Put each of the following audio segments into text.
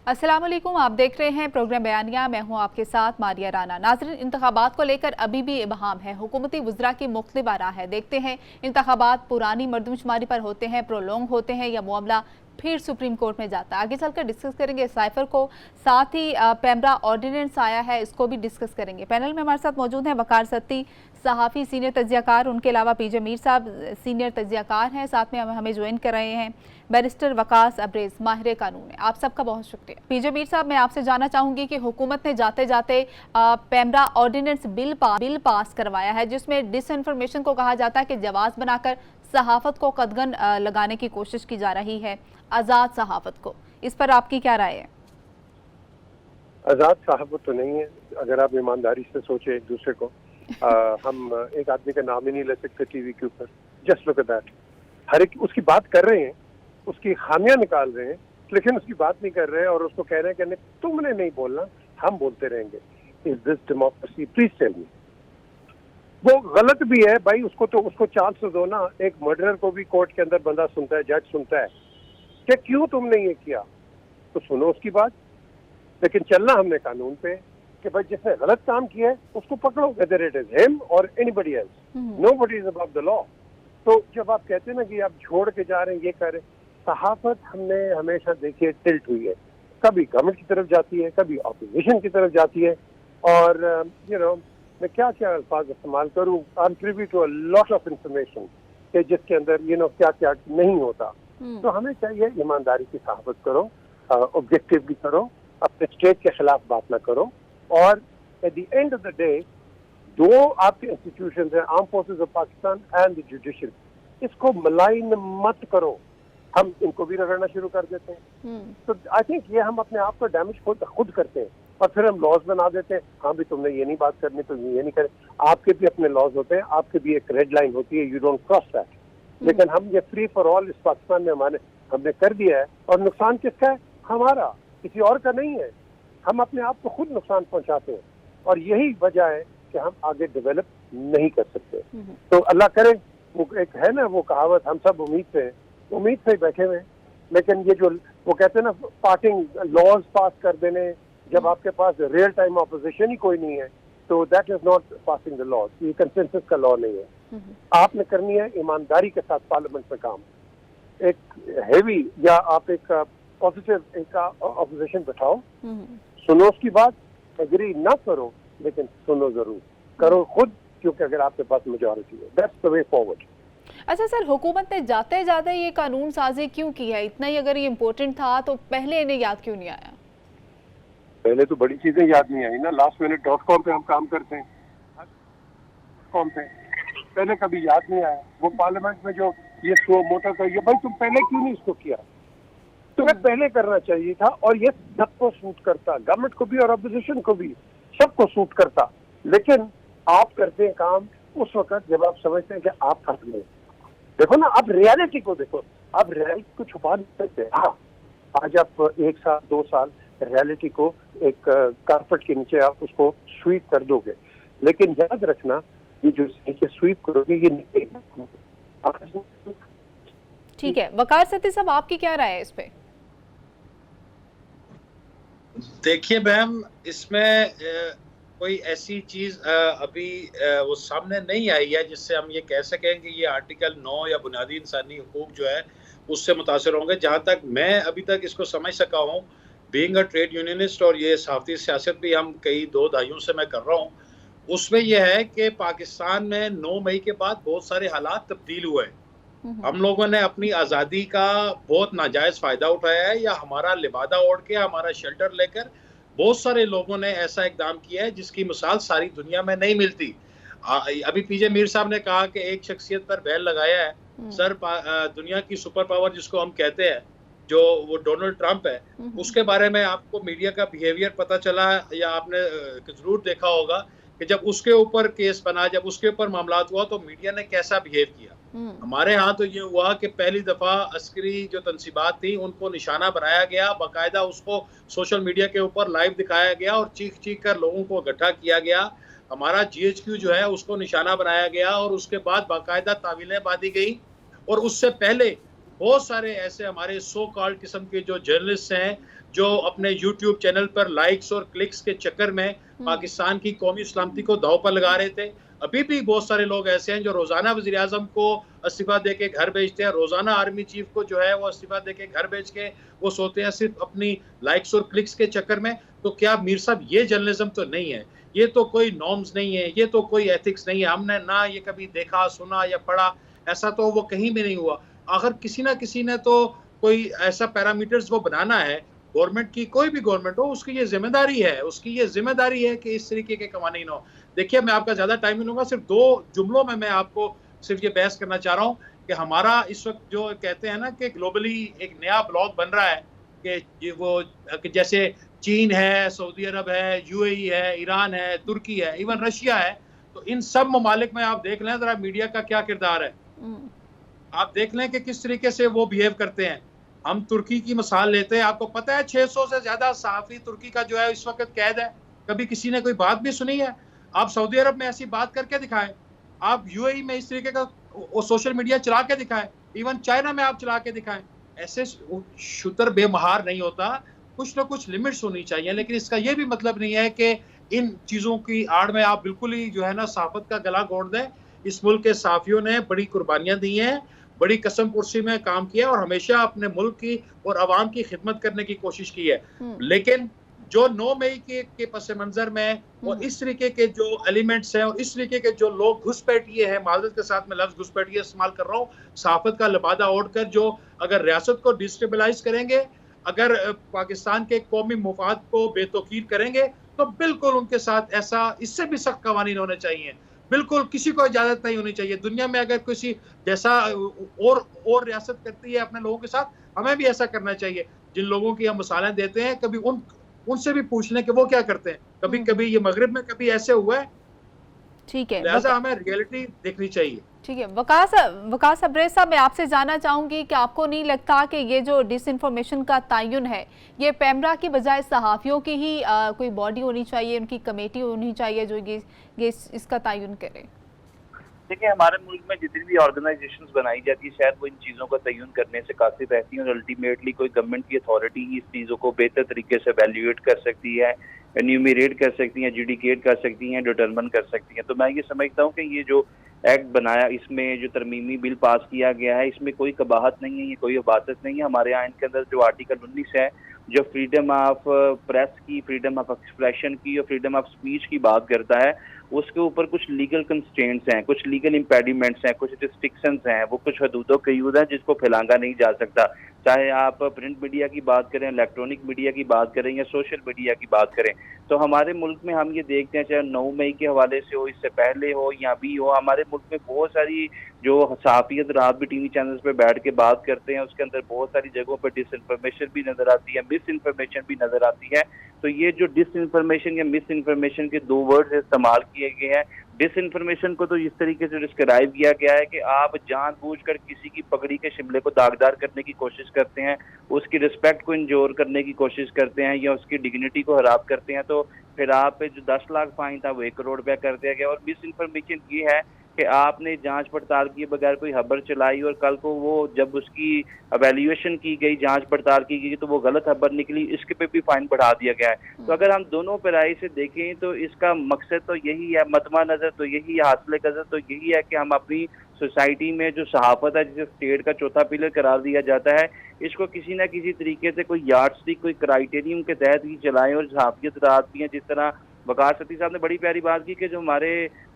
अस्सलाम वालेकुम, आप देख रहे हैं प्रोग्राम बयानिया। मैं हूं आपके साथ मारिया राना। नाज़रीन, इंतखाबात को लेकर अभी भी इबहम है। हुकूमती वज़रा की मुख्तलिफ आरा है। देखते हैं इंतखाबात पुरानी मरदमशुमारी पर होते हैं, प्रोलॉन्ग होते हैं या मामला फिर सुप्रीम कोर्ट में जाता है। आगे चलकर डिस्कस करेंगे इस साइफर को। साथ ही पैमरा ऑर्डिनेंस आया है, इसको भी डिस्कस करेंगे। पैनल में हमारे साथ मौजूद हैं वकार सत्ती, सहाफ़ी सीनियर तज्ज़ियाकार, उनके अलावा पीजे मीर साहब सीनियर तज्ज़ियाकार हैं, साथ में हमें ज्वाइन कर रहे हैं बैरिस्टर वकास अब्रेज, माहिर कानून है। आप सबका बहुत शुक्रिया। पीजे मीर साहब, मैं आपसे जानना चाहूँगी कि हुकूमत ने जाते जाते पैमरा ऑर्डिनेंस बिल पास करवाया है, जिसमें डिसइंफॉर्मेशन को कहा जाता है कि जवाब बनाकर सहाफ़त को कदगन लगाने की कोशिश की जा रही है, आज़ाद सहाफ़त को। इस पर आपकी क्या राय है? आज़ाद सहाफ़त तो नहीं है, अगर आप ईमानदारी से सोचे एक दूसरे को। हम एक आदमी का नाम ही नहीं ले सकते टीवी के ऊपर। Just look at that. हर एक उसकी बात कर रहे हैं, उसकी खामियां निकाल रहे हैं, लेकिन उसकी बात नहीं कर रहे हैं और उसको कह रहे हैं कि तुमने नहीं बोलना, हम बोलते रहेंगे। Is this democracy? Please tell me. वो गलत भी है भाई, उसको चांस तो दो ना। एक मर्डरर को भी कोर्ट के अंदर बंदा सुनता है, जज सुनता है कि क्यों तुमने ये किया, तो सुनो उसकी बात। लेकिन चलना हमने कानून पे कि भाई जिसने गलत काम किया है उसको पकड़ो, वेदर इट इज हिम और anybody else, nobody is above the law. तो जब आप कहते हैं ना कि आप छोड़ के जा रहे हैं, ये कर रहे हैं, सहाफत हमने हमेशा देखिए टिल्ट हुई है, कभी गवर्नमेंट की तरफ जाती है, कभी ऑपोजिशन की तरफ जाती है। और मैं क्या क्या अल्फाज इस्तेमाल करूँ, I am privy to a lot of information कि जिसके अंदर क्या क्या नहीं होता। तो हमें चाहिए ईमानदारी की सहाफत करो, ऑब्जेक्टिवली करो, अपने स्टेट के खिलाफ बात ना करो। और at the end of the day दो आपके इंस्टीट्यूशंस हैं, arm forces of Pakistan and the judiciary, इसको मलाइन मत करो। हम इनको भी रगड़ना शुरू कर देते हैं। तो आई थिंक ये हम अपने आप को डैमेज खुद करते हैं और फिर हम लॉज बना देते हैं। हाँ भी तुमने ये नहीं बात करनी तो ये नहीं करे। आपके भी अपने लॉज होते हैं, आपके भी एक रेड लाइन होती है, यू डोंट क्रॉस दैट। लेकिन हम ये फ्री फॉर ऑल इस पाकिस्तान में हमने कर दिया है। और नुकसान किसका है? हमारा, किसी और का नहीं है। हम अपने आप को खुद नुकसान पहुंचाते हैं और यही वजह है कि हम आगे डेवलप नहीं कर सकते। तो अल्लाह करे, वो एक है ना वो कहावत, हम सब उम्मीद से ही बैठे हुए हैं। लेकिन ये जो वो कहते हैं ना पार्टिंग लॉज पास कर देने, जब आपके पास रियल टाइम ऑपोजिशन ही कोई नहीं है, तो that is not passing the laws. ये कंसेंसस का लॉ नहीं है। आपने करनी है ईमानदारी के साथ पार्लियामेंट में काम, एक हेवी या आप एक पॉजिटिव एक ऑपोजिशन बैठाओ, सुनो उसकी बात, एग्री ना करो लेकिन सुनो जरूर, करो खुद, क्योंकि अगर आपके पास मेजॉरिटी है, दैट्स द वे फॉरवर्ड। अच्छा सर, हुकूमत ने जाते जाते ये कानून साजी क्यों की है? इतना ही अगर ये इम्पोर्टेंट था तो पहले इन्हें याद क्यों नहीं आया? पहले तो बड़ी चीजें याद नहीं आई ना। lastminute.com पे हम काम करते हैं, कौन पे पहले कभी याद नहीं आया। वो पार्लियामेंट में जो ये स्लो मोटर का, ये भाई तुम पहले क्यों नहीं इसको किया? तुम्हें पहले करना चाहिए था। और ये सबको सूट करता, गवर्नमेंट को भी और अपोजिशन को भी, सबको सूट करता। लेकिन आप करते हैं काम उस वक्त जब आप समझते हैं कि आप फंस गए। देखो ना, आप रियलिटी को देखो, आप रियलिटी को छुपा नहीं सकते। हाँ, आज आप 1 साल 2 साल रियलिटी को एक कारपेट के नीचे आप उसको स्वीप कर दोगे, लेकिन याद रखना ये जो नीचे स्वीप करोगे ये निकलेगा। ठीक है, वकार सत्ती साहब, आपकी क्या राय है इस पे? देखिए मैम, इसमें कोई ऐसी चीज अभी वो सामने नहीं आई है जिससे हम ये कह सकें कि ये आर्टिकल 9 या बुनियादी इंसानी हुकूक जो है उससे मुतासर होंगे। जहाँ तक मैं अभी तक इसको समझ सका हूँ, बीइंग अ ट्रेड यूनियनिस्ट, और ये सहाफ़ती सियासत भी हम कई 2 दहाइयों से मैं कर रहा हूँ, उसमें यह है कि पाकिस्तान में 9 मई के बाद बहुत सारे हालात तब्दील हुए हैं। हम लोगों ने अपनी आज़ादी का बहुत नाजायज़ फ़ायदा उठाया है, या हमारा लिबादा ओढ़ के, हमारा शेल्टर लेकर बहुत सारे लोगों ने ऐसा इकदाम किया है जिसकी मिसाल सारी दुनिया में नहीं मिलती। अभी पीजे मीर साहब ने कहा कि एक शख्सियत पर बैन लगाया है। सर, दुनिया की सुपर पावर जिसको हम कहते हैं, जो वो डोनाल्ड ट्रंप है, उसके बारे में आपको मीडिया का बिहेवियर पता चला या आपने जरूर देखा होगा कि जब उसके ऊपर केस बना, जब उसके ऊपर मामला हुआ, तो मीडिया ने कैसा बिहेव किया। हमारे यहाँ तो ये हुआ कि पहली दफा अस्करी जो तंसीबात थी उनको निशाना बनाया गया, बाकायदा उसको सोशल मीडिया के ऊपर लाइव दिखाया गया और चीख चीख कर लोगों को इकट्ठा किया गया। हमारा GHQ जो है उसको निशाना बनाया गया और उसके बाद बाकायदा तावीलें बांधी गई। और उससे पहले बहुत सारे ऐसे हमारे सो कॉल्ड किस्म के जो जर्नलिस्ट हैं जो अपने यूट्यूब चैनल पर लाइक्स और क्लिक्स के चक्कर में पाकिस्तान की कौमी सलामती को दांव पर लगा रहे थे। अभी भी बहुत सारे लोग ऐसे हैं जो रोजाना वजीर आजम को इस्तीफा दे के घर भेजते हैं, रोजाना आर्मी चीफ को जो है वो इस्तीफा दे के घर भेज के वो सोते हैं सिर्फ अपनी लाइक्स और क्लिक्स के चक्कर में। तो क्या मीर साहब ये जर्नलिज्म तो नहीं है, ये तो कोई नॉर्म्स नहीं है, ये तो कोई एथिक्स नहीं है। हमने ना ये कभी देखा, सुना या पढ़ा, ऐसा तो वो कहीं भी नहीं हुआ। अगर किसी ना किसी ने तो कोई ऐसा पैरामीटर्स वो बनाना है, गवर्नमेंट की कोई भी गवर्नमेंट हो, उसकी ये जिम्मेदारी है, उसकी ये जिम्मेदारी है कि इस तरीके के कवानीन हो। देखिए, मैं आपका ज्यादा टाइम नहीं लूंगा, सिर्फ 2 जुमलों में मैं आपको सिर्फ ये बहस करना चाह रहा हूँ कि हमारा इस वक्त जो कहते हैं ना कि ग्लोबली एक नया ब्लॉक बन रहा है कि वो कि जैसे चीन है, सऊदी अरब है, यूएई है, ईरान है, तुर्की है, इवन रशिया है। तो इन सब ममालिक में आप देख लें जरा मीडिया का क्या किरदार है, आप देख लें कि किस तरीके से वो बिहेव करते हैं। हम तुर्की की मिसाल लेते हैं, आपको पता है 600 से ज्यादा सहाफी तुर्की का जो है इस वक्त कैद है। कभी किसी ने कोई बात भी सुनी है? आप सऊदी अरब में ऐसी बात करके दिखाएं, आप यूएई में इस तरीके का सोशल मीडिया चला के दिखाएं, इवन चाइना में आप चला के दिखाएं। ऐसे शुतर बेमहार नहीं होता, कुछ ना कुछ लिमिट्स होनी चाहिए। लेकिन इसका यह भी मतलब नहीं है कि इन चीजों की आड़ में आप बिल्कुल ही जो है ना सहाफत का गला घोट दें। इस मुल्क के सहाफियों ने बड़ी कुर्बानियां दी हैं, बड़ी कसम पुरसी में काम किया और हमेशा अपने मुल्क की और आवाम की खिदमत करने की कोशिश की है। लेकिन जो 9 मई के पस मंजर में और इस तरीके के जो एलिमेंट्स हैं और इस तरीके के जो लोग घुसपैठिए हैं, माजरत के साथ में लफ्ज घुसपैठिए इस्तेमाल कर रहा हूँ, सहाफत का लिबादा ओढ़कर जो अगर रियासत को डिस्टेबलाइज करेंगे, अगर पाकिस्तान के कौमी मुफाद को बेतौकीर करेंगे, तो बिल्कुल उनके साथ ऐसा इससे भी सख्त कवानीन होने चाहिए। बिल्कुल किसी को इजाजत नहीं होनी चाहिए। दुनिया में अगर किसी जैसा और रियासत करती है अपने लोगों के साथ, हमें भी ऐसा करना चाहिए। जिन लोगों की हम मिसालें देते हैं, कभी उनसे भी पूछ लें कि वो क्या करते हैं। कभी कभी ये मगरिब में कभी ऐसे हुआ है। ठीक है, लिहाजा हमें रियलिटी देखनी चाहिए। ठीक है, वकास अब्रेज साहब, मैं आपसे जानना चाहूंगी कि आपको नहीं लगता कि ये जो डिसइंफॉर्मेशन का तयन है, ये पैमरा की बजाय सहाफ़ियों की ही कोई बॉडी होनी चाहिए, उनकी कमेटी होनी चाहिए जो ये इसका तयन करे? देखिए, हमारे मुल्क में जितनी भी ऑर्गेनाइजेशंस बनाई जाती है, शायद वो इन चीज़ों का तयन करने से कासिर रहती हैं और अल्टीमेटली कोई गवर्नमेंट की अथॉरिटी ही इस चीज़ों को बेहतर तरीके से वैल्यूएट कर सकती है, एन्यूमरेट कर सकती हैं, एजुडिकेट कर सकती हैं, डिटरमिन कर सकती हैं। तो मैं ये समझता हूँ कि ये जो एक्ट बनाया, इसमें जो तरमीमी बिल पास किया गया है, इसमें कोई कबाहत नहीं है, ये कोई अबादत नहीं है। हमारे आइन के अंदर जो आर्टिकल 19 है, जो फ्रीडम ऑफ प्रेस की, फ्रीडम ऑफ एक्सप्रेशन की और फ्रीडम ऑफ स्पीच की बात करता है, उसके ऊपर कुछ लीगल कंस्ट्रेंट्स हैं, कुछ लीगल इम्पेडिमेंट्स हैं, कुछ रिस्ट्रिक्शंस हैं, वो कुछ हदूदों के यूज है जिसको फैलांगा नहीं जा सकता। चाहे आप प्रिंट मीडिया की बात करें, इलेक्ट्रॉनिक मीडिया की बात करें या सोशल मीडिया की बात करें। तो हमारे मुल्क में हम ये देखते हैं, चाहे 9 मई के हवाले से हो, इससे पहले हो या भी हो, हमारे मुल्क में बहुत सारी जो सहाफियत रात भी टीवी चैनल्स पे बैठ के बात करते हैं, उसके अंदर बहुत सारी जगहों पर डिसइंफॉर्मेशन भी नजर आती है, मिस इन्फॉर्मेशन भी नजर आती है। तो ये जो डिसइंफॉर्मेशन या मिस इन्फॉर्मेशन के 2 वर्ड इस्तेमाल किए गए हैं। डिसइंफॉर्मेशन को तो इस तरीके से डिस्क्राइब किया गया है कि आप जानबूझकर किसी की पगड़ी के शिमले को दागदार करने की कोशिश करते हैं, उसकी रिस्पेक्ट को इंजोर करने की कोशिश करते हैं या उसकी डिग्निटी को खराब करते हैं, तो फिर आप पे जो 10 लाख फाइन था वो 1 करोड़ रुपया कर दिया गया। और मिस इन्फॉर्मेशन ये है कि आपने जांच पड़ताल किए बगैर कोई खबर चलाई और कल को वो जब उसकी एवेल्युएशन की गई, जांच पड़ताल की गई, तो वो गलत खबर निकली, इसके पे भी फाइन बढ़ा दिया गया है। तो अगर हम दोनों पैराई से देखें तो इसका मकसद तो यही है, मतमा नजर तो यही है, हासिल कजर तो यही है कि हम अपनी सोसाइटी में जो सहाफत है, जिसे स्टेट का चौथा पिलर करार दिया जाता है, इसको किसी ना किसी तरीके से कोई यार्डस्टिक, कोई क्राइटेरियम के तहत ही चलाएं। और सहाफियत रात भी है, जिस तरह वकार सती साहब ने बड़ी प्यारी बात की कि जो हमारे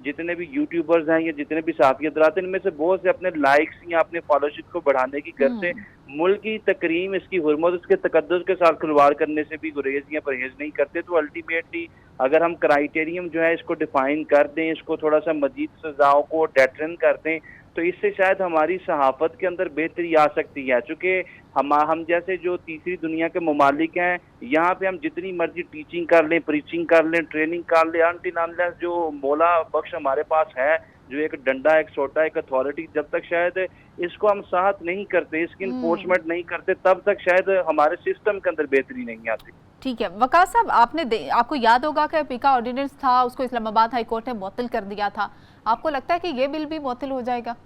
जितने भी यूट्यूबर्स हैं या जितने भी सहाफियत रात हैं, इनमें से बहुत से अपने लाइक्स या अपने फॉलोशिप को बढ़ाने की गर्ज से मुल्क की तकरीम, इसकी हुर्मत, उसके तकद्दुस के साथ खिलवाड़ करने से भी गुरेज या परहेज नहीं करते। तो अल्टीमेटली अगर हम क्राइटेरियम जो है इसको डिफाइन कर दें, इसको थोड़ा सा मजीद सजाओं को डेटरन कर दें, तो इससे शायद हमारी सहाफत के अंदर बेहतरी आ सकती है। चूँकि हम जैसे जो तीसरी दुनिया के ममालिक हैं, यहाँ पे हम जितनी मर्जी टीचिंग कर लें, प्रीचिंग कर लें, ट्रेनिंग कर लें, अनटिल जो मौला बख्श हमारे पास है, जो एक डंडा, एक सोटा, एक अथॉरिटी, जब तक शायद इसको हम साहत नहीं करते, इसकी इन्फोर्समेंट नहीं करते, तब तक शायद हमारे सिस्टम के अंदर बेहतरी नहीं आती। ठीक है, वकास साहब, आपको याद होगा कि पीका ऑर्डिनेंस था, उसको इस्लामाबाद हाई कोर्ट ने मुअत्तल कर दिया था। आपको लगता है कि ये बिल भी मुअत्तल हो जाएगा?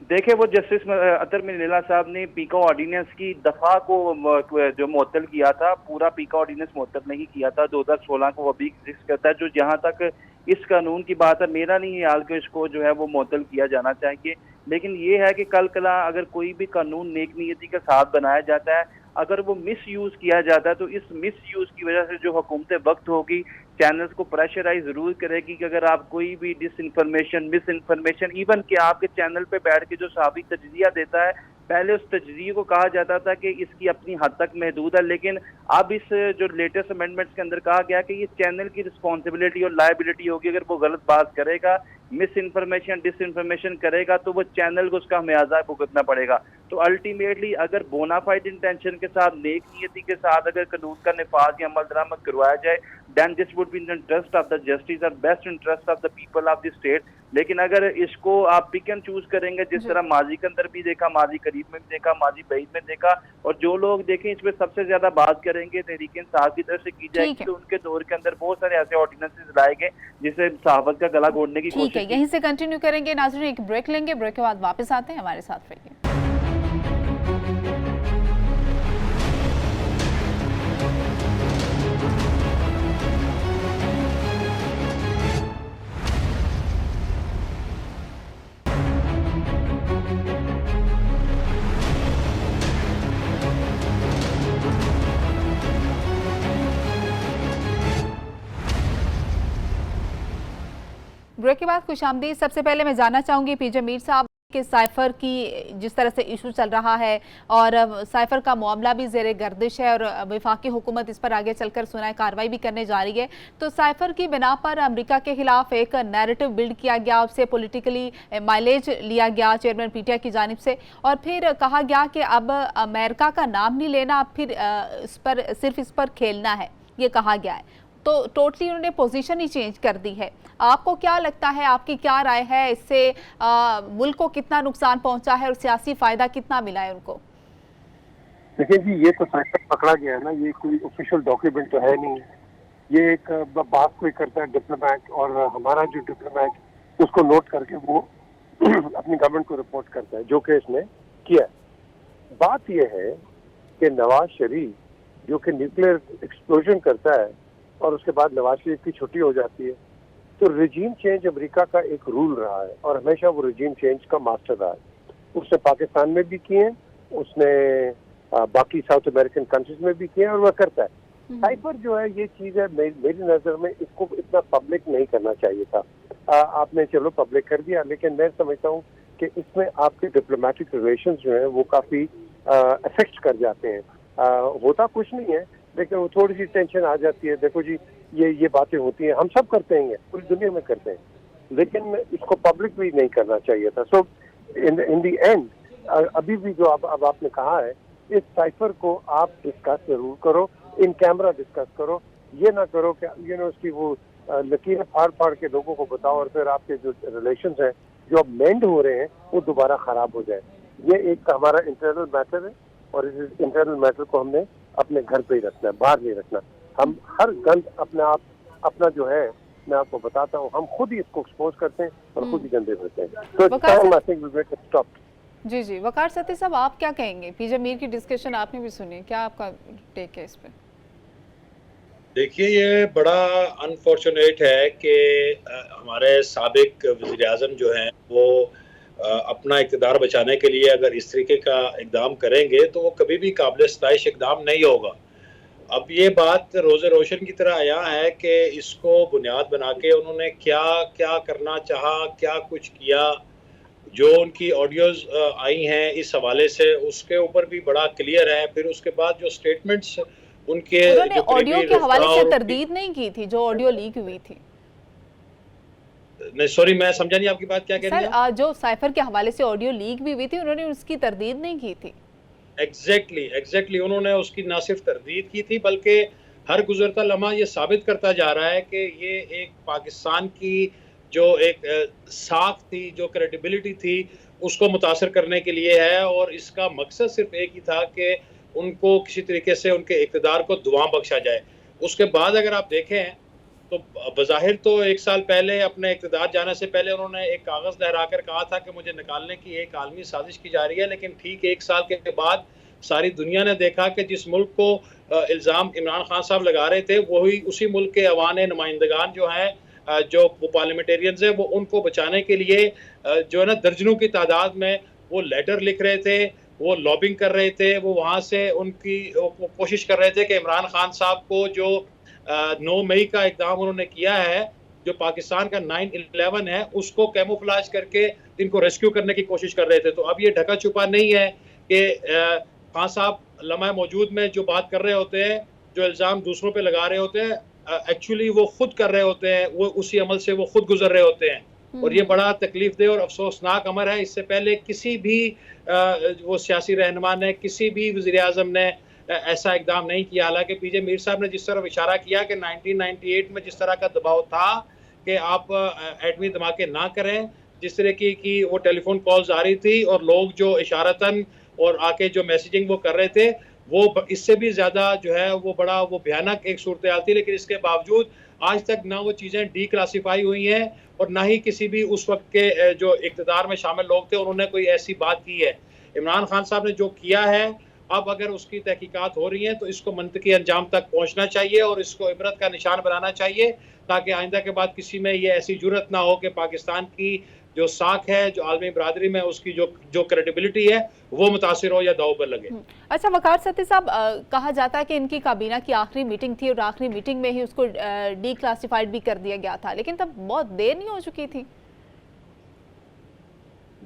देखिए, वो जस्टिस अतर मिर्ज़ा साहब ने पीका ऑर्डिनेंस की दफा को जो मुअत्तल किया था, पूरा पीका ऑर्डिनेंस मुअत्तल नहीं किया था 2016 को, वो भी एग्जिस्ट करता है। जो जहां तक इस कानून की बात है, मेरा नहीं ख्याल कि इसको जो है वो मुअत्तल किया जाना चाहिए। लेकिन ये है कि कल कला अगर कोई भी कानून नेक नीयती के साथ बनाया जाता है, अगर वो मिस यूज किया जाता है, तो इस मिस यूज की वजह से जो हुकूमत वक्त होगी, चैनल्स को प्रेशराइज जरूर करेगी कि अगर आप कोई भी disinformation, misinformation, even कि आपके चैनल पे बैठ के जो सहाफ़ी तजज़िया देता है, पहले उस तजज़िये को कहा जाता था कि इसकी अपनी हद तक महदूद है, लेकिन अब इस जो लेटेस्ट अमेंडमेंट्स के अंदर कहा गया कि ये चैनल की रिस्पॉन्सिबिलिटी और लायबिलिटी होगी। अगर वो गलत बात करेगा, मिस इन्फॉर्मेशन, डिस इन्फॉर्मेशन करेगा, तो वो चैनल को उसका हमेयाजा भुगतना पड़ेगा। तो अल्टीमेटली अगर बोनाफाइड इंटेंशन के साथ, नेक नियति के साथ अगर कानून का निफाज या अमल दरामद करवाया जाए, then this would be in the interest of the justice और best interest of the people of the state. लेकिन अगर इसको आप पिक एंड चूज करेंगे, जिस तरह माजी के अंदर भी देखा, माजी करीब में भी देखा, माजी बैद में देखा, और जो लोग देखें इसमें सबसे ज्यादा बात करेंगे तहरीक इंसाफ की तरफ से की जाएगी, तो उनके दौर के अंदर बहुत सारे ऐसे ऑर्डिनेंसेस लाए गए जिससे सहाफत का गला घोटने की कोशिश। ठीक है, यहीं से कंटिन्यू करेंगे। नाज़रीन, एक ब्रेक लेंगे, ब्रेक के बाद वापस आते हैं, हमारे साथ रहिए। ब्रेक के बाद खुशामदीद। सबसे पहले मैं जानना चाहूंगी पीजे मीर साहब के साइफर की जिस तरह से इशू चल रहा है और साइफर का मामला भी ज़ेरे गर्दिश है और वफाकी हुकूमत इस पर आगे चलकर सुनाए कार्रवाई भी करने जा रही है, तो साइफर की बिना पर अमेरिका के खिलाफ एक नैरेटिव बिल्ड किया गया, उससे पॉलिटिकली माइलेज लिया गया चेयरमैन पीटीआई की जानिब से, और फिर कहा गया कि अब अमेरिका का नाम नहीं लेना, अब फिर सिर्फ इस पर खेलना है, ये कहा गया है। तो टोटली उन्होंने पोजीशन ही चेंज कर दी है। आपको क्या लगता है, आपकी क्या राय है, इससे मुल्क को कितना नुकसान पहुंचा है और सियासी फायदा कितना मिला है उनको? देखिए जी, ये तो साइफर पकड़ा गया है ना, ये कोई ऑफिशियल डॉक्यूमेंट तो है नहीं। ये एक बात कोई करता है डिप्लोमेट, और हमारा जो डिप्लोमेट उसको नोट करके वो अपनी गवर्नमेंट को रिपोर्ट करता है, जो कि इसने किया। बात यह है कि नवाज शरीफ जो कि न्यूक्लियर एक्सप्लोजन करता है और उसके बाद नवाज शरीफ की छुट्टी हो जाती है, तो रिजीम चेंज अमेरिका का एक रूल रहा है और हमेशा वो रिजीम चेंज का मास्टर रहा है। उसने पाकिस्तान में भी किए, उसने बाकी साउथ अमेरिकन कंट्रीज में भी किए और वह करता है। साइफर जो है ये चीज़ है, मेरी नज़र में इसको इतना पब्लिक नहीं करना चाहिए था। आपने चलो पब्लिक कर दिया, लेकिन मैं समझता हूँ कि इसमें आपके डिप्लोमेटिक रिलेशंस जो है वो काफ़ी अफेक्ट कर जाते हैं। होता कुछ नहीं है, लेकिन वो थोड़ी सी टेंशन आ जाती है। देखो जी, ये बातें होती हैं, हम सब करते हैं, पूरी दुनिया में करते हैं, लेकिन इसको पब्लिक भी नहीं करना चाहिए था। सो इन द एंड अभी भी जो अब आपने कहा है, इस साइफर को आप डिस्कस जरूर करो, इन कैमरा डिस्कस करो, ये ना करो कि उसकी वो लकीरें फाड़ फाड़ के लोगों को बताओ और फिर आपके जो रिलेशंस हैं जो अब मेंड हो रहे हैं वो दोबारा खराब हो जाए। ये एक हमारा इंटरनल मैटर है और इस इंटरनल मैटर को हमने अपने घर पे ही रखना है, बाहर नहीं रखना। हम हर गंद अपना जो है, मैं आपको बताता हूँ, हम खुद ही इसको एक्सपोज करते हैं और खुद ही गंदे करते हैं। तो स्टॉप। जी जी, वकार सती साहब, आप क्या कहेंगे? पीजे मीर की डिस्कशन आपने भी सुनी, क्या आपका टेक है इस पे? देखिए, ये बड़ा अनफॉर्चुनेट है कि हमारे साबिक वज़ीर-ए-आज़म जो हैं वो अपना इक़्तिदार बचाने के लिए अगर इस तरीके का इक़दाम करेंगे तो वो कभी भी काबिल सताइश इक़दाम नहीं होगा। अब ये बात रोज़े रोशन की तरह आया है कि इसको बुनियाद बना के उन्होंने क्या क्या करना चाहा, क्या कुछ किया, जो उनकी ऑडियोज़ आई हैं इस हवाले से उसके ऊपर भी बड़ा क्लियर है। फिर उसके बाद जो स्टेटमेंट्स उन्होंने ऑडियो के हवाले से तरदीद नहीं की थी, जो ऑडियो लीक हुई थी। नहीं, सॉरी, मैं समझा नहीं आपकी बात क्या कह रही हैं। जो साइफर के हवाले से ऑडियो लीक भी हुई थी, उन्होंने उसकी तरदीद नहीं की थी। एग्जैक्टली उन्होंने उसकी ना सिर्फ तरदीद की थी बल्कि हर गुजरता लम्हा ये साबित करता जा रहा है कि ये एक पाकिस्तान की जो एक साख थी, जो क्रेडिबिलिटी थी, उसको मुतासर करने के लिए है और इसका मकसद सिर्फ एक ही था कि उनको किसी तरीके से उनके इक़्तिदार को दुआ बख्शा जाए। उसके बाद अगर आप देखें तो बज़ाहिर तो 1 साल पहले अपने इक़्तिदार जाने से पहले उन्होंने एक कागज़ लहराकर कहा था कि मुझे निकालने की एक आलमी साज़िश की जा रही है, लेकिन ठीक 1 साल के बाद सारी दुनिया ने देखा कि जिस मुल्क को इल्ज़ाम इमरान खान साहब लगा रहे थे, वही उसी मुल्क के अवान नुमाइंदगान जो हैं, जो वो पार्लियामेंटेरियंस हैं, वो उनको बचाने के लिए जो है ना दर्जनों की तादाद में वो लेटर लिख रहे थे, वो लॉबिंग कर रहे थे, वो वहाँ से उनकी वो कोशिश कर रहे थे कि इमरान खान साहब को जो 9 मई का इक़दाम उन्होंने किया है, जो पाकिस्तान का 9/11 है, उसको कैमोफ्लेज करके इनको रेस्क्यू करने की कोशिश कर रहे थे। तो अब ये ढका छुपा नहीं है कि खान साहब लम्हा मौजूद में जो बात कर रहे होते हैं, जो इल्ज़ाम दूसरों पे लगा रहे होते हैं, एक्चुअली वो खुद कर रहे होते हैं, वो उसी अमल से वो खुद गुजर रहे होते हैं। और ये बड़ा तकलीफदेह और अफसोसनाक अमर है। इससे पहले किसी भी वो सियासी रहनुमा ने, किसी भी वज़ीर-ए-आज़म ने ऐसा इक़दाम नहीं किया। हालाँकि पीजे मीर साहब ने जिस तरफ इशारा किया कि 1998 में जिस तरह का दबाव था कि आप एटमी धमाके ना करें, जिस तरह की वो टेलीफ़ोन कॉल्स आ रही थी और लोग जो इशारतन और आके जो मैसेजिंग वो कर रहे थे, वो इससे भी ज़्यादा जो है वो बड़ा वो भयानक एक सूरत-ए-हाल थी। लेकिन इसके बावजूद आज तक ना वो चीज़ें डीक्लासिफ़ाई हुई हैं और ना ही किसी भी उस वक़्त के जो इक़्तिदार में शामिल लोग थे, उन्होंने कोई ऐसी बात की है। इमरान खान साहब ने जो किया है, अब अगर उसकी तहकीकात हो रही हैं, तो इसको मंतकी अंजाम तक पहुँचना चाहिए और इसको इबरत का निशान बनाना चाहिए, ताकि आइंदा के बाद किसी में ये ऐसी जुर्रत ना हो कि पाकिस्तान की जो साख है, जो आलमी बरादरी में उसकी जो क्रेडिबिलिटी है, वो मुतासिर हो या दांव पर लगे। अच्छा वकार सती साहब, कहा जाता है कि इनकी काबीना की आखिरी मीटिंग थी और आखिरी मीटिंग में ही उसको डीक्लासिफाइड भी कर दिया गया था, लेकिन तब बहुत देर नहीं हो चुकी थी?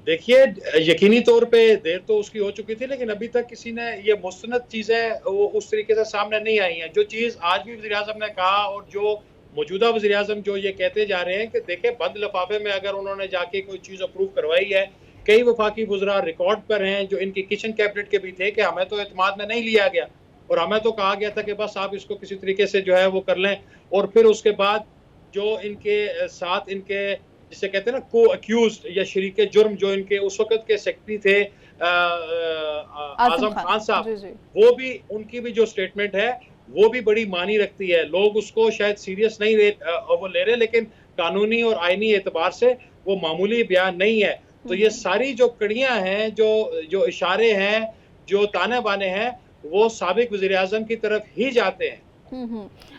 देखिए, यकीनी तौर पे देर तो उसकी हो चुकी थी, लेकिन अभी तक किसी ने ये मुस्तनद चीज़ें वो उस तरीके से सामने नहीं आई हैं। जो चीज़ आज भी वज़ीर-ए-आज़म ने कहा और जो मौजूदा वज़ीर-ए-आज़म जो ये कहते जा रहे हैं कि देखें, बंद लिफाफे में अगर उन्होंने जाके कोई चीज़ अप्रूव करवाई है, कई वफाकी वज़रा रिकॉर्ड पर हैं जो इनकी किचन कैबिनेट के भी थे कि हमें तो एतमाद में नहीं लिया गया और हमें तो कहा गया था कि बस आप इसको किसी तरीके से जो है वो कर लें। और फिर उसके बाद जो इनके साथ इनके जिसे कहते हैं ना को अक्यूज्ड या शरीके जुर्म जो इनके उस वक़्त के सेक्रेटरी थे आज़म खान साहब, वो भी उनकी भी जो स्टेटमेंट है वो भी बड़ी मानी रखती है। लोग उसको शायद सीरियस नहीं वो ले रहे, लेकिन कानूनी और आईनी एतबार से वो मामूली बयान नहीं है। तो ये सारी जो कड़ियाँ हैं, जो इशारे हैं, जो ताने-बाने हैं, वो साबिक वज़ीर-ए-आज़म की तरफ ही जाते हैं।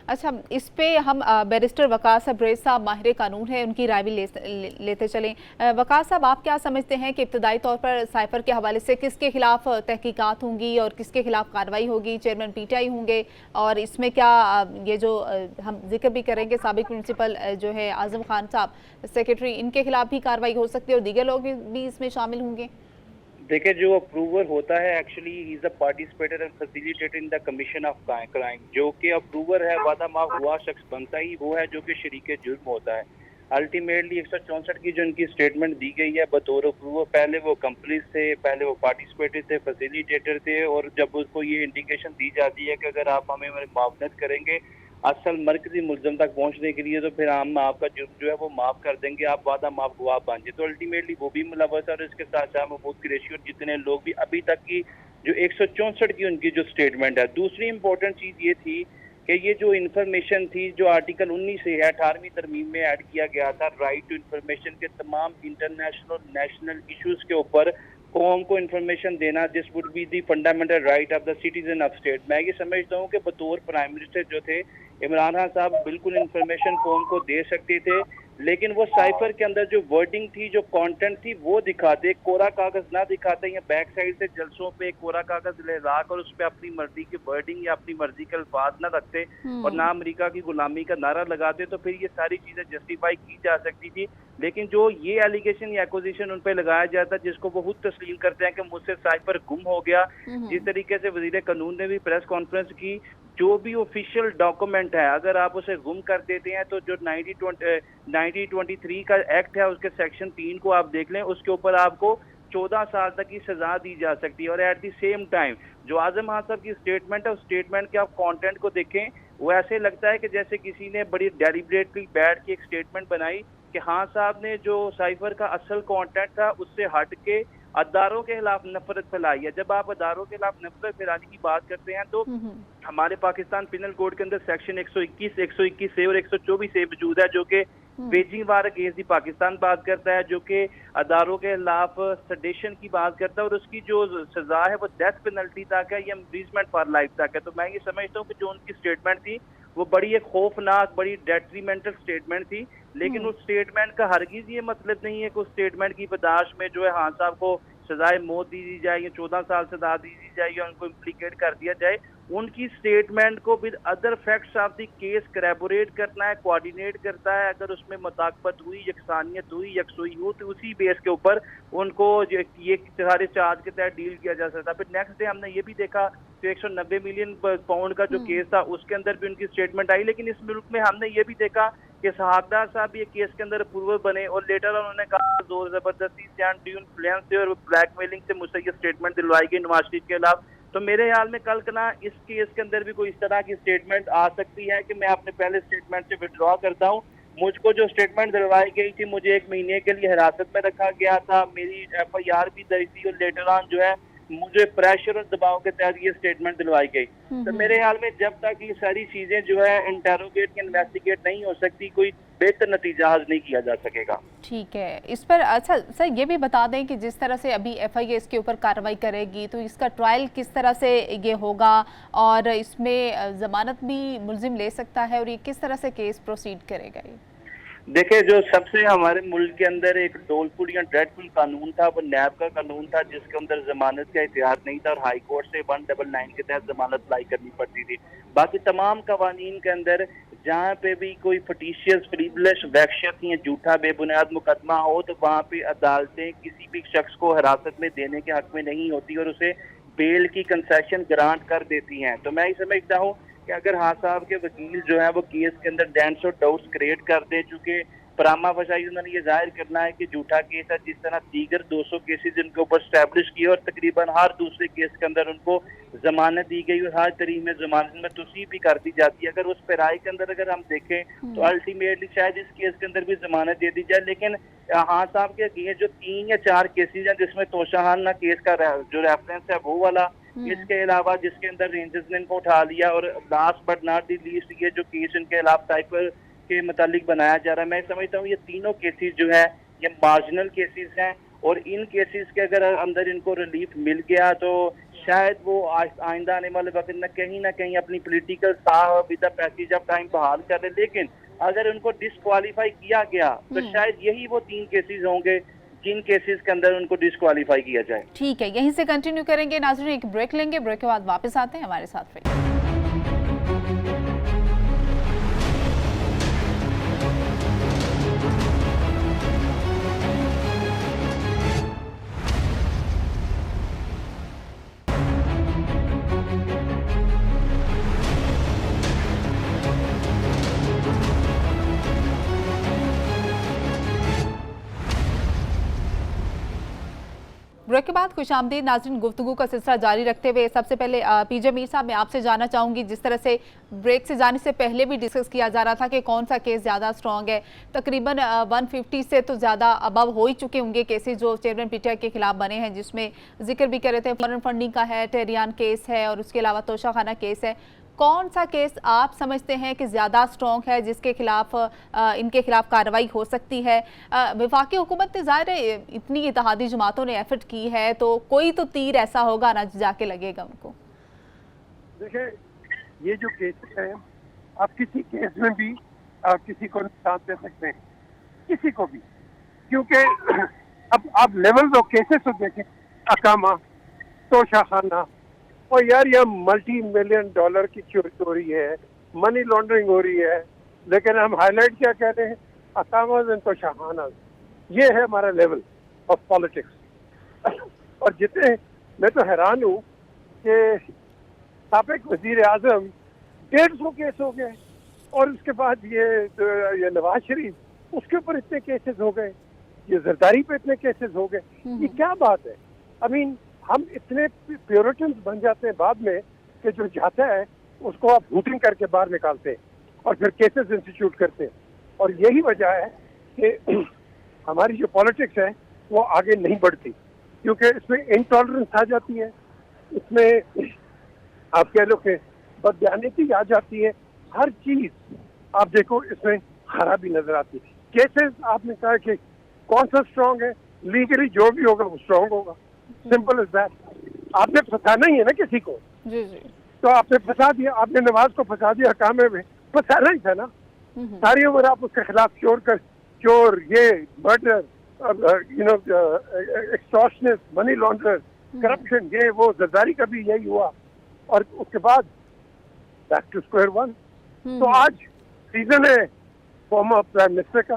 अच्छा, इस पे हम बैरिस्टर वकार सबरेज साहब माहिर कानून है, उनकी राय भी लेते चलें। वकार साहब, आप क्या समझते हैं कि इब्तदाई तौर पर साइफर के हवाले से किसके खिलाफ तहकीकात होंगी और किसके खिलाफ कार्रवाई होगी? चेयरमैन पीटीआई होंगे और इसमें क्या ये जो हम जिक्र भी करेंगे साबिक प्रिंसिपल जो है आज़म खान साहब सेक्रेटरी, इनके खिलाफ भी कार्रवाई हो सकती है और दीगर लोग भी इसमें शामिल होंगे? देखिए, जो अप्रूवर होता है actually he is a participator and facilitator in the commission of crime. जो कि अप्रूवर है, वादा माफ हुआ शख्स बनता ही वो है जो कि शरीके जुर्म होता है। अल्टीमेटली 164 की जो इनकी स्टेटमेंट दी गई है बतौर अप्रूवर, पहले वो कंप्लीस थे, पहले वो पार्टिसिपेटर थे, फैसिलिटेटर थे, और जब उसको ये इंडिकेशन दी जाती है कि अगर आप हमें मावनत करेंगे असल मरकजी मुल्ज़म तक पहुंचने के लिए, तो फिर हम आपका जुर्म जो है वो माफ़ कर देंगे, आप वादा माफ गवाह बन जाए। तो अल्टीमेटली वो भी मुलव्वस है और इसके साथ शाह महमूद कुरैशी और जितने लोग भी अभी तक की जो 164 की उनकी जो स्टेटमेंट है। दूसरी इंपॉर्टेंट चीज़ ये थी कि ये जो इन्फॉर्मेशन थी जो आर्टिकल 19 से है 18वीं तरमीम में ऐड किया गया था, राइट टू इन्फॉर्मेशन के तमाम इंटरनेशनल और नेशनल इश्यूज़ के ऊपर कौम को इन्फॉर्मेशन देना, this would be the fundamental right of the citizen of state. मैं ये समझता हूँ कि बतौर प्राइम मिनिस्टर जो थे इमरान खान साहब बिल्कुल इन्फॉर्मेशन कौम को दे सकते थे, लेकिन वो साइफर के अंदर जो वर्डिंग थी, जो कंटेंट थी, वो दिखाते, कोरा कागज ना दिखाते या बैक साइड से जलसों पे कोरा कागज लगा कर उस पर अपनी मर्जी की वर्डिंग या अपनी मर्जी के अल्फाज ना रखते और ना अमेरिका की गुलामी का नारा लगाते, तो फिर ये सारी चीजें जस्टिफाई की जा सकती थी। लेकिन जो ये एलिगेशन या एक्विजिशन उन पर लगाया जाता है, जिसको वो खुद तस्लीम करते हैं कि मुझसे साइफर गुम हो गया, जिस तरीके से वजीर कानून ने भी प्रेस कॉन्फ्रेंस की, जो भी ऑफिशियल डॉक्यूमेंट है अगर आप उसे गुम कर देते हैं तो जो 1923 का एक्ट है उसके सेक्शन 3 को आप देख लें, उसके ऊपर आपको 14 साल तक की सजा दी जा सकती है। और एट द सेम टाइम जो आजम खान साहब की स्टेटमेंट है, उस स्टेटमेंट के आप कंटेंट को देखें, वो ऐसे लगता है कि जैसे किसी ने बड़ी डेलिब्रेटली बैठ के एक स्टेटमेंट बनाई कि खान साहब ने जो साइफर का असल कंटेंट था उससे हट के अदारों के खिलाफ नफरत फैलाई है। जब आप अदारों के खिलाफ नफरत फैलाने की बात करते हैं तो हमारे पाकिस्तान पिनल कोड के अंदर सेक्शन 121, 121 और 124 मौजूद है, जो कि waging war against the Pakistan बात करता है, जो कि अदारों के खिलाफ सडेशन की बात करता है, और उसकी जो सजा है वो डेथ पेनल्टी तक है या इम्प्रीजमेंट फॉर लाइफ तक है। तो मैं ये समझता हूँ कि जो उनकी स्टेटमेंट थी वो बड़ी एक खौफनाक, बड़ी डेट्रीमेंटल स्टेटमेंट थी, लेकिन उस स्टेटमेंट का हरगिज ये मतलब नहीं है कि उस स्टेटमेंट की बर्दाश्त में जो है खान साहब को सजाए मौत दी जाए या 14 साल सजा दी जाए या उनको इम्प्लीकेट कर दिया जाए। उनकी स्टेटमेंट को with other facts of the case corroborate करना है, कोऑर्डिनेट करता है। अगर उसमें मुताकबत हुई, यकसानियत हुई, यकसुई हुई, तो उसी बेस के ऊपर उनको ये सारे चार्ज के तहत डील किया जा सकता है। फिर नेक्स्ट डे हमने ये भी देखा कि 190 मिलियन पाउंड का जो केस था उसके अंदर भी उनकी स्टेटमेंट आई, लेकिन इस मुल्क में हमने ये भी देखा कि सहाकदार साहब ये केस के अंदर अप्रूवर बने और लेटर उन्होंने कहा जोर जबरदस्ती से, अनड्यू इन्फ्लुएंस से और ब्लैकमेलिंग से मुझसे ये स्टेटमेंट दिलवाई गई नवाज शरीफ के खिलाफ। तो मेरे ख्याल में कल ना इस केस के अंदर भी कोई इस तरह की स्टेटमेंट आ सकती है कि मैं अपने पहले स्टेटमेंट से विड्रॉ करता हूँ। मुझको जो स्टेटमेंट दिलवाई गई थी, मुझे 1 महीने के लिए हिरासत में रखा गया था, मेरी FIR भी दर्ज थी और लेटर ऑन जो है मुझे प्रेशर और दबाव के तहत ये स्टेटमेंट दिलवाई गई। तो मेरे ख्याल में जब तक ये सारी चीजें जो है इंटेरोगेट या इन्वेस्टिगेट नहीं हो सकती, कोई बेहतर नतीजा हासिल नहीं किया जा सकेगा। ठीक है, इस पर अच्छा सर ये भी बता दें कि जिस तरह से अभी FIA इसके ऊपर कार्रवाई करेगी तो इसका ट्रायल किस तरह से ये होगा और इसमें जमानत भी मुल्जिम ले सकता है और ये किस तरह से केस प्रोसीड करेगा? ये देखिए, जो सबसे हमारे मुल्क के अंदर एक डोलफुल या ड्रेडफुल कानून था वो नैब का कानून था, जिसके अंदर जमानत का इख्तियार नहीं था और हाई कोर्ट से 199 के तहत जमानत अप्लाई करनी पड़ती थी। बाकी तमाम कवानीन के अंदर जहाँ पे भी कोई फटिशियस, फ्रीवलेस, वैक्शियस या झूठा बेबुनियाद मुकदमा हो तो वहाँ पे अदालतें किसी भी शख्स को हिरासत में देने के हक में नहीं होती और उसे बेल की कंसेशन ग्रांट कर देती हैं। तो मैं ये समझता हूँ कि अगर हाँ साहब के वकील जो है वो केस के अंदर डेंस और डाउट्स क्रिएट कर दें, चूंकि परामा फशाई उन्होंने ये जाहिर करना है कि झूठा केस है, जिस तरह दीगर 200 केसेस इनके ऊपर स्टैब्लिश किए और तकरीबन हर दूसरे केस के अंदर उनको जमानत दी गई और हर तरीक में जमानत में तोसीब भी कर दी जाती है। अगर उस पैराई के अंदर अगर हम देखें तो अल्टीमेटली शायद इस केस के अंदर भी जमानत दे दी जाए, लेकिन हाँ साहब के ये जो 3 या 4 केसेज हैं जिसमें तोशाहाना केस का जो रेफरेंस है वो वाला, इसके अलावा जिसके अंदर रेंजर्स ने इनको उठा लिया और last but not the least ये जो केस इनके खिलाफ साइफर के मुतालिक बनाया जा रहा है, मैं समझता हूँ ये तीनों केसेस जो है ये मार्जिनल केसेस हैं और इन केसेस के अगर अंदर इनको रिलीफ मिल गया तो शायद वो आइंदा आने वाले वक्त में कहीं ना कहीं अपनी political Sah with the passage of time बहाल कर रहे। लेकिन अगर उनको डिस्क्वालीफाई किया गया तो शायद यही वो 3 केसेस होंगे जिन केसेस के अंदर उनको डिस्क्वालीफाई किया जाए। ठीक है, यहीं से कंटिन्यू करेंगे नाज़रीन, एक ब्रेक लेंगे, ब्रेक के बाद वापस आते हैं हमारे साथ फिर। ब्रेक के बाद खुश आमदीद नाज़रीन, गुफ्तगू का सिलसिला जारी रखते हुए सबसे पहले पीजे मीर साहब मैं आपसे जानना चाहूँगी, जिस तरह से ब्रेक से जाने से पहले भी डिस्कस किया जा रहा था कि कौन सा केस ज़्यादा स्ट्रॉन्ग है, तकरीबन 150 से तो ज़्यादा अबव हो ही चुके होंगे केसेस जो चेयरमैन पीटीआई के खिलाफ बने हैं, जिसमें जिक्र भी कर रहे थे फॉरेन फंडिंग का है, टेरियान केस है और उसके अलावा तोशाखाना केस है। कौन सा केस आप समझते हैं कि ज़्यादा स्ट्रॉन्ग है जिसके खिलाफ इनके खिलाफ कार्रवाई हो सकती है? वफाकी हुकूमत ने ज़ाहिर है इतनी इत्तेहादी जमातों ने एफर्ट की है तो कोई तो तीर ऐसा होगा ना जाके लगेगा उनको। देखिए, ये जो केसेस हैं आप किसी केस में भी किसी को नुकसान दे सकते हैं, किसी को भी, क्योंकि अब आप लेवल्स ऑफ केसेस तो देखें, अकामा, तोशाखाना, और यार यह $multi-million की चोरी हो रही है, मनी लॉन्ड्रिंग हो रही है, लेकिन हम हाईलाइट क्या कह रहे हैं, अकामाज एंड तोशाखानाज, ये है हमारा लेवल ऑफ पॉलिटिक्स। और जितने, मैं तो हैरान हूँ कि साबिक वजीर आजम 150 केस हो गए और उसके बाद ये नवाज शरीफ उसके ऊपर इतने केसेस हो गए, ये जरदारी पे इतने केसेस हो गए, ये क्या बात है? आई मीन हम इतने प्योरिटन्स बन जाते हैं बाद में कि जो जाता है उसको आप वोटिंग करके बाहर निकालते हैं और फिर केसेस इंस्टीट्यूट करते हैं। और यही वजह है कि हमारी जो पॉलिटिक्स है वो आगे नहीं बढ़ती। क्योंकि इसमें इंटॉलरेंस आ जाती है, इसमें आप कह लो कि बदयानती आ जाती है, हर चीज आप देखो इसमें खराबी नजर आती है। केसेस आपने कहा कि कौन सा स्ट्रांग है, लीगली जो भी होगा वो स्ट्रांग होगा, सिंपल इज दैट। आपने फंसाना ही है ना किसी को, जी जी। तो आपने फंसा दिया, आपने नवाज को फंसा दिया कामे में, फंसाना ही था ना। सारी उम्र आप उसके खिलाफ चोर ये murder, you know, extortionist, money launderer, corruption, ये वो, जरदारी का भी यही हुआ, और उसके बाद बैक टू स्क्वायर वन। तो आज सीजन है फॉर्मर प्राइम मिनिस्टर का,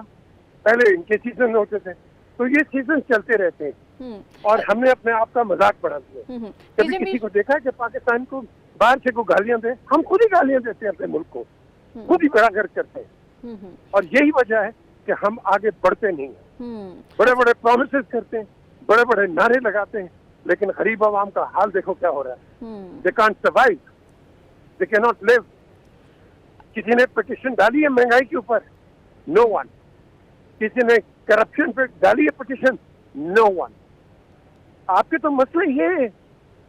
पहले इनके सीजन होते थे, तो ये सीजन चलते रहते हैं और हमने अपने आप का मजाक बढ़ा दिया। कभी किसी को देखा है कि पाकिस्तान को बाहर से को गालियां दे? हम खुद ही गालियां देते हैं अपने मुल्क को, खुद ही बड़ा करते हैं, और यही वजह है कि हम आगे बढ़ते नहीं हैं। बड़े बड़े प्रोमिसेस करते हैं, बड़े बड़े नारे लगाते हैं, लेकिन गरीब आवाम का हाल देखो क्या हो रहा है। They can't survive, they can not live. किसी ने पिटिशन डाली है महंगाई के ऊपर? No one. किसी ने करप्शन पे डाली है पिटिशन? No one. आपके तो मसले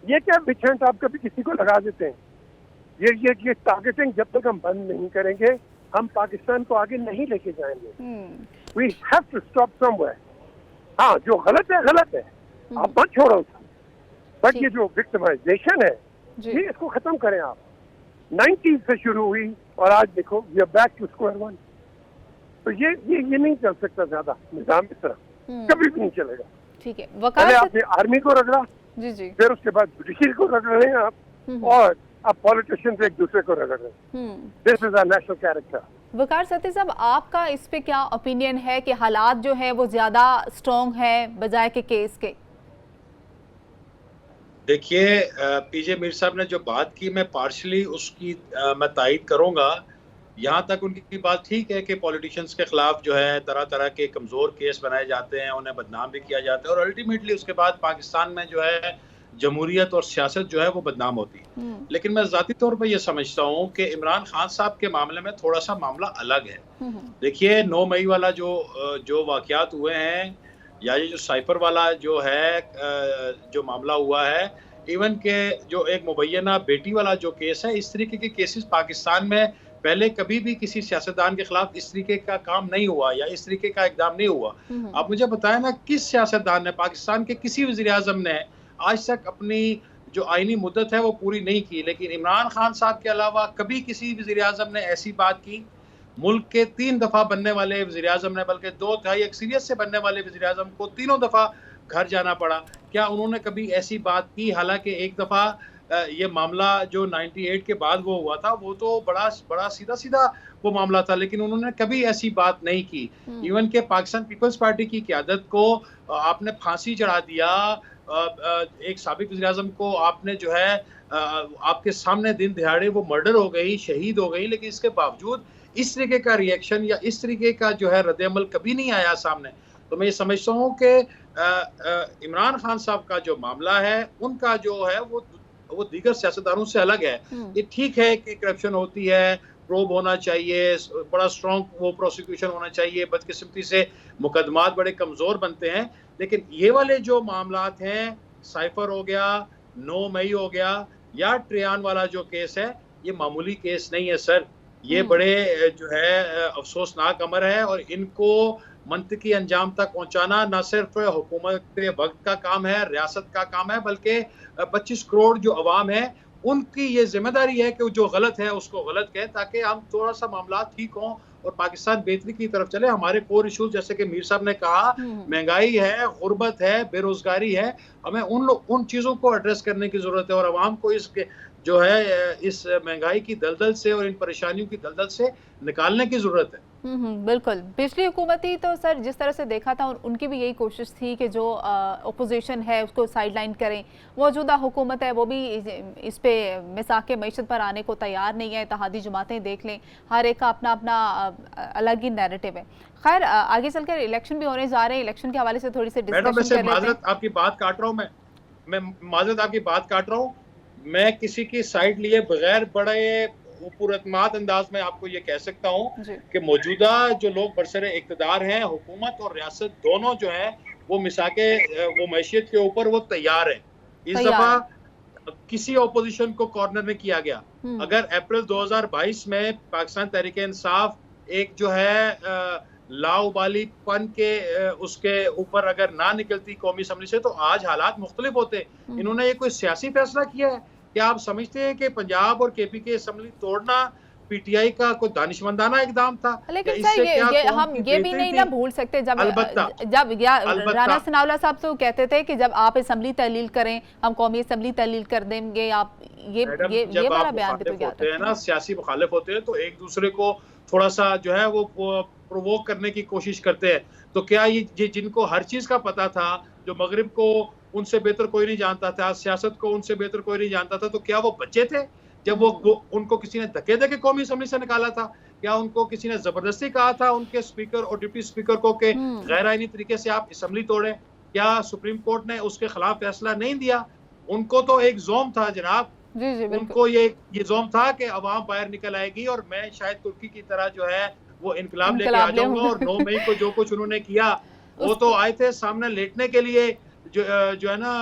ये क्या विचंट आप कभी किसी को लगा देते हैं? ये टारगेटिंग जब तक हम बंद नहीं करेंगे, हम पाकिस्तान को आगे नहीं लेके जाएंगे। We have to stop somewhere. हाँ, जो गलत है आप मत छोड़ो उसको, बट ये जो विक्टिमाइजेशन है ये इसको खत्म करें आप। 90s से शुरू हुई और आज देखो we are back to square one. तो ये नहीं चल सकता ज्यादा निजाम इस तरह, कभी भी नहीं चलेगा। ठीक है, पहले आपने आर्मी को रगड़ा, जी जी, फिर उसके बाद जुडिशरी को रगड़ रहे हैं आप, और अब पॉलिटिशियंस एक दूसरे को रगड़ रहे हैं। This is a national character. Waqar Satti साहब, आपका इस पे क्या ओपिनियन है कि हालात जो है वो ज्यादा स्ट्रॉन्ग है बजाय के केस के? देखिए, पीजे मीर साहब ने जो बात की, मैं पार्शली उसकी मैं तायद करूंगा। यहाँ तक उनकी बात ठीक है कि पॉलिटिशियंस के खिलाफ जो है तरह तरह के कमज़ोर केस बनाए जाते हैं, उन्हें बदनाम भी किया जाता है, और अल्टीमेटली उसके बाद पाकिस्तान में जो है जमहूरियत और सियासत जो है वो बदनाम होती है। लेकिन मैं ज़ाती तौर पर यह समझता हूँ कि इमरान खान साहब के मामले में थोड़ा सा मामला अलग है। देखिए, 9 मई वाला जो वाक़यात हुए हैं, या ये जो साइफर वाला जो है जो मामला हुआ है, इवन के जो एक मुबैना बेटी वाला जो केस है, इस तरीके के केसेस पाकिस्तान में पहले कभी भी किसी सियासतदान के खिलाफ इस तरीके का काम नहीं हुआ या इस तरीके का इकदाम नहीं हुआ। आप मुझे बताएं ना, किस सियासतदान ने, पाकिस्तान के किसी वज़ीर आज़म ने आज तक अपनी जो आईनी मुद्दत है वो पूरी नहीं की। लेकिन इमरान खान साहब के अलावा कभी किसी वज़ीर आज़म ने ऐसी बात की? मुल्क के 3 दफ़ा बनने वाले वज़ीर आज़म ने, बल्कि 2/3 अक्सरियत से बनने वाले वज़ीर आज़म को 3 दफ़ा घर जाना पड़ा। क्या उन्होंने कभी ऐसी बात की? हालांकि एक दफ़ा ये मामला जो 98 के बाद वो हुआ था, वो तो बड़ा सीधा वो मामला था, लेकिन उन्होंने कभी ऐसी बात नहीं की। इवन के पाकिस्तान पीपल्स पार्टी की क़यादत को आपने फांसी चढ़ा दिया, एक साबिक वज़ीर आज़म को आपने जो है आपके सामने दिन दिहाड़े वो मर्डर हो गई, शहीद हो गई, लेकिन इसके बावजूद इस तरीके का रिएक्शन या इस तरीके का जो है रद्द-ए-अमल कभी नहीं आया सामने। तो मैं ये समझता हूँ कि इमरान खान साहब का जो मामला है, उनका जो है वो दीगर सियासतदानों से अलग है। ये ठीक है कि करप्शन होती है, प्रोब होना चाहिए, बड़ा स्ट्रॉन्ग वो प्रोसिक्यूशन होना चाहिए, बदकिस्मती से मुकदमात बड़े कमज़ोर बनते हैं, लेकिन ये वाले जो मामलात हैं, साइफर हो गया, 9 मई हो गया, या ट्रियान वाला जो केस है, ये मामूली केस नहीं है सर। ये बड़े जो है अफसोसनाक अमर है, और इनको मंतकी अंजाम तक पहुंचाना न सिर्फ हुकूमत वक्त का काम है, रियासत का काम है, बल्कि 25 करोड़ जो अवाम है उनकी ये जिम्मेदारी है कि जो गलत है उसको गलत कहें, ताकि हम थोड़ा सा मामला ठीक हों और पाकिस्तान बेहतरी की तरफ चले। हमारे कोर इशूज, जैसे कि मीर साहब ने कहा, महंगाई है, गुर्बत है, बेरोजगारी है, हमें उन चीज़ों को एड्रेस करने की ज़रूरत है, और आवाम को जो है इस महंगाई की दलदल से और इन परेशानियों की दलदल से निकालने की ज़रूरत है। बिल्कुल। पिछली हुकूमती तो सर जिस तरह से देखा था, उनकी भी यही कोशिश थी कि जो अपोजिशन है उसको साइडलाइन करें। मौजूदा हुकूमत है वो भी इस पे मिसाक़े मईशत पर आने को तैयार नहीं है। इत्तेहादी जमातें देख लें, हर एक का अपना अपना अलग ही नैरेटिव है। खैर, आगे चलकर इलेक्शन भी होने जा रहे हैं, इलेक्शन के हवाले से थोड़ी सी डिस्कशन कर लेते हैं। आपकी बात काट रहा हूँ मैं माजरत आपकी बात काट रहा हूँ। मैं किसी की साइड लिए बगैर बड़े पुरअतमाद अंदाज में आपको ये कह सकता हूँ कि मौजूदा जो लोग बरसरे इक़्तिदार हैं, हुकूमत और रियासत दोनों जो है वो मिसाके वो मैशियत के ऊपर वो तैयार है। इस तैयार दफा किसी ऑपोजिशन को कॉर्नर में किया गया। अगर अप्रैल 2022 में पाकिस्तान तहरीक इंसाफ एक जो है लाउबालीपन के उसके ऊपर अगर ना निकलती कौमी असम्बली से, तो आज हालात मुख्तलिफ होते। इन्होंने ये कोई सियासी फैसला किया है? क्या आप समझते हैं कि पंजाब और केपी के असम्बली तोड़ना पीटीआई का कोई दानिशमंदाना इकदाम था? लेकिन सर ये हम ये भी नहीं ना भूल सकते, जब राणा सनाउल्लाह साहब तो कहते थे कि जब आप असम्बली तहलील करें हम कौमी असम्बली तहलील कर देंगे। आप ये वाला बयान भी तो याद होते हैं ना, सियासी मुखालिफ होते हैं तो एक दूसरे को थोड़ा सा जो है वो प्रोवोक करने की कोशिश करते हैं। तो क्या ये जिनको हर चीज का पता था, जो मगरिब को उनसे बेहतर कोई नहीं जानता था, सियासत को उनसे बेहतर कोई नहीं जानता था, तो क्या वो बच्चे थे जब वो उनको किसी ने धक्के देके कौमी असम्बली से निकाला था? क्या उनको किसी ने जबरदस्ती कहा था उनके स्पीकर और डिप्टी स्पीकर को कि गैर आईनी तरीके से आप असम्बली तोड़े? क्या सुप्रीम कोर्ट ने उसके खिलाफ फैसला नहीं दिया? उनको तो एक जोम था जनाब। जी, उनको ये जोम था कि अवाम बाहर निकल आएगी और मैं शायद तुर्की की तरह जो है वो इनकलाब लेके आ जाऊंगा। और 9 मई को जो कुछ उन्होंने किया, वो तो आए थे सामने लेटने के लिए, जो है ना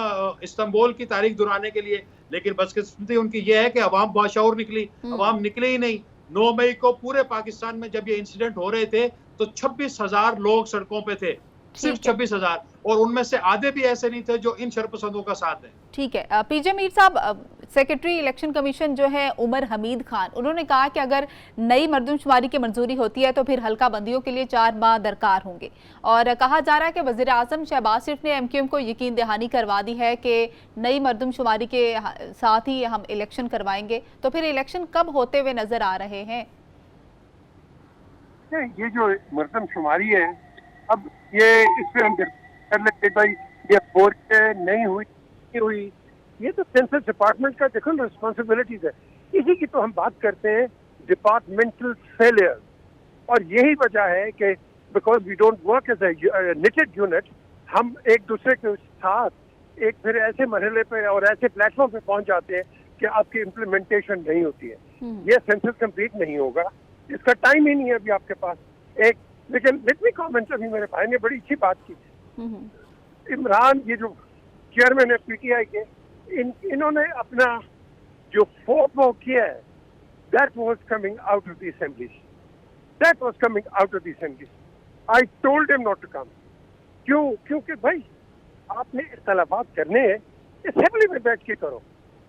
इस्तांबुल की तारीख दोहराने के लिए। लेकिन बदकिस्मती उनकी ये है कि अवाम बाशऊर निकली, अवाम निकले ही नहीं। 9 मई को पूरे पाकिस्तान में जब ये इंसिडेंट हो रहे थे तो 26,000 लोग सड़कों पे थे, सिर्फ 26,000, और उनमें से आधे भी ऐसे नहीं थे जो इन शरपसंदों का साथ है। ठीक है पीजे मीर साहब, सेक्रेटरी इलेक्शन कमीशन जो है उमर हमीद खान, उन्होंने कहा कि अगर नई मरदमशुमारी की मंजूरी होती है तो फिर हल्का बंदियों के लिए 4 माह दरकार होंगे। और कहा जा रहा है कि वज़ीर आज़म शहबाज शरीफ ने एमक्यूएम को यकीन दहानी करवा दी है कि नई मरदमशुमारी के साथ ही हम इलेक्शन करवाएंगे। तो फिर इलेक्शन कब होते हुए नजर आ रहे हैं? ये जो मरदमशुमारी है, अब ये इस पे हम कर लेते भाई, ये फोर नहीं हुई, ये तो सेंसस डिपार्टमेंट का देखो रिस्पॉन्सिबिलिटीज है। इसी की तो हम बात करते हैं, डिपार्टमेंटल फेलियर। और यही वजह है कि because we don't work as a united unit, हम एक दूसरे के साथ एक फिर ऐसे मरहले पे और ऐसे प्लेटफॉर्म पे पहुंच जाते हैं कि आपकी इम्प्लीमेंटेशन नहीं होती है। ये सेंसस कंप्लीट नहीं होगा, इसका टाइम ही नहीं है अभी आपके पास। लेकिन लेट मी कमेंट, अभी मेरे भाई ने बड़ी अच्छी बात की। इमरान, ये जो चेयरमैन है पीटीआई के, इन्होंने अपना जो फोटो किया है, that was coming out of the assembly. I told him not to come. क्योंकि भाई आपने इख्तलाफात करने हैं, असेंबली में बैठ के करो,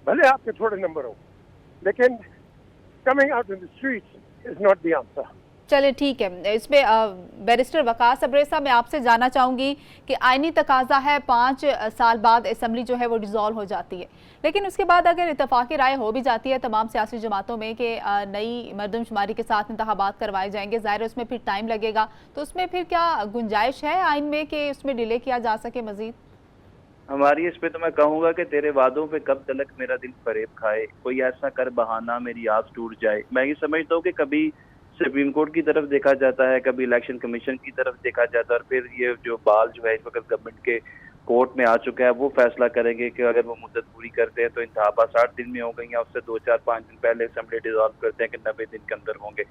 भले आपके थोड़े नंबर हो, लेकिन coming out in the streets is not the answer. चलिए ठीक है, इसमें बैरिस्टर वकास अब्रेर साहब, मैं आपसे जानना चाहूँगी कि आइनी तकाजा है 5 साल बाद असम्बली जो है वो डिज़ोल्व हो जाती है, लेकिन उसके बाद अगर इत्तफाक़ी राय हो भी जाती है तमाम सियासी जमातों में कि नई मरदमशुमारी के साथ इंतखाबात करवाए जाएंगे, ज़ाहिर है उसमें फिर टाइम लगेगा, तो उसमें फिर क्या गुंजाइश है आइन में कि उसमें डिले किया जा सके मज़ीद? हमारी इस पे तो मैं कहूँगा कि तेरे वादों पे कब तलक मेरा दिल फरेब खाए, कोई ऐसा कर बहाना मेरी आस टूट जाए। मैं ये समझता हूँ कि कभी सुप्रीम कोर्ट की तरफ देखा जाता है, कभी इलेक्शन कमीशन की तरफ देखा जाता है, और फिर ये जो बाल जो है इस वक्त गवर्नमेंट के कोर्ट में आ चुका है, वो फैसला करेंगे कि अगर वो मुद्दत पूरी करते हैं तो इंतखाबात 60 दिन में हो गई हैं, उससे 2-4-5 दिन पहले असेंबली डिसॉल्व करते हैं कि 90 दिन के अंदर होंगे।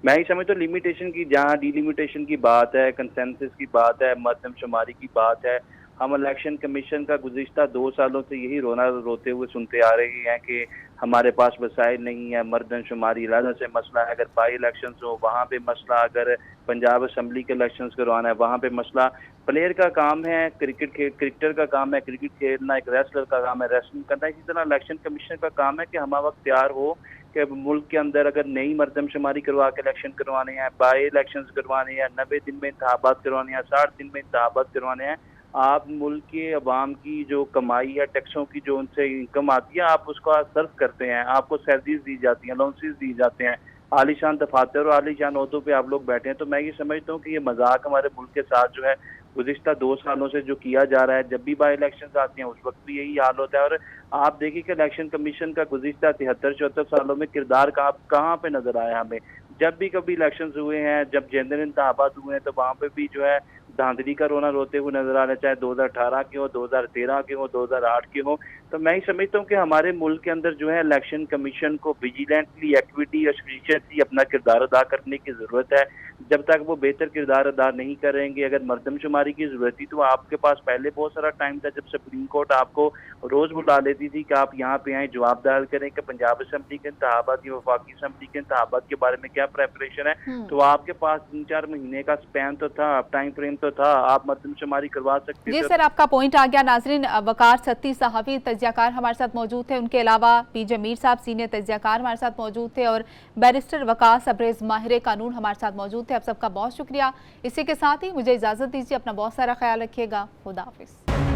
मैं ही समझता हूँ लिमिटेशन की, जहाँ डिलिमिटेशन की बात है, कंसेंसस की बात है, मरदमशुमारी की बात है, हम इलेक्शन कमीशन का गुज़िश्ता 2 सालों से यही रोते हुए सुनते आ रहे हैं कि हमारे पास वसाइल नहीं है, मरदमशुमारी लाना से मसला है, अगर बाई इलेक्शन हो वहाँ पे मसला, अगर पंजाब असम्बली के इलेक्शन करवाना है वहाँ पे मसला। प्लेयर का काम है क्रिकेटर का काम है क्रिकेट खेलना, एक रेसलर का काम है रेसलिंग करना। इसी तरह इलेक्शन कमीशन का काम है कि हम वक्त तैयार हो कि मुल्क के अंदर अगर नई मरदमशुमारी करवा के इलेक्शन करवाने हैं, बाई इलेक्शन करवाने हैं, 90 दिन में इंतखाबात करवाने हैं, 60 दिन में इंतखाबात करवाने हैं, आप मुल्क के अवाम की जो कमाई है, टैक्सों की जो उनसे इनकम आती है, आप उसका सर्व करते हैं, आपको सैलरीज दी जाती हैं, अलाउंसेस दी जाते हैं, आलीशान दफातर और आलीशान ओहदों पे आप लोग बैठे हैं। तो मैं ये समझता हूँ कि ये मजाक हमारे मुल्क के साथ जो है गुज़िश्ता 2 सालों से जो किया जा रहा है, जब भी बाई इलेक्शन आती हैं उस वक्त भी यही हाल होता है। और आप देखिए कि इलेक्शन कमीशन का गुज़िश्ता 73-74 सालों में किरदार कहाँ पे नजर आया हमें। जब भी कभी इलेक्शन हुए हैं, जब जनरल इंतखाबात हुए हैं, तो वहाँ पे भी जो है धांधली का रोना रोते हुए नजर आ रहे, चाहे 2018 के हो, 2013 के हो, 2008 के हो। तो मैं ही समझता हूँ कि हमारे मुल्क के अंदर जो है इलेक्शन कमीशन को विजिलेंटली, एक्टिविटी और एफिशिएंटली अपना किरदार अदा करने की जरूरत है। जब तक वो बेहतर किरदार अदा नहीं करेंगे, अगर मर्दमशुमारी की जरूरत थी तो आपके पास पहले बहुत सारा टाइम था जब सुप्रीम कोर्ट आपको रोज बुला लेती थी कि आप यहाँ पे आए, जवाब दाखिल करें कि पंजाब असम्बली के इंतखाबात या वफाकी असम्बली के इंतखाबात के बारे में क्या प्रेपरेशन है। तो आपके पास 3-4 महीने का स्पैन तो था, टाइम फ्रेम तो था, आप मर्दमशुमारी करवा सकते जी थे। सर, आपका पॉइंट आ गया। नाजरीन, वकार सत्ती सहाफ़ी तज्जियाकार हमारे साथ मौजूद थे, उनके अलावा पी जमीर साहब सीनियर तज्जियाकार हमारे साथ मौजूद थे और बैरिस्टर वकास अब्रेज माहिर कानून हमारे साथ मौजूद थे। आप सबका बहुत शुक्रिया। इसी के साथ ही मुझे इजाज़त दीजिए, अपना बहुत सारा ख्याल रखिएगा। खुदा हाफिज़।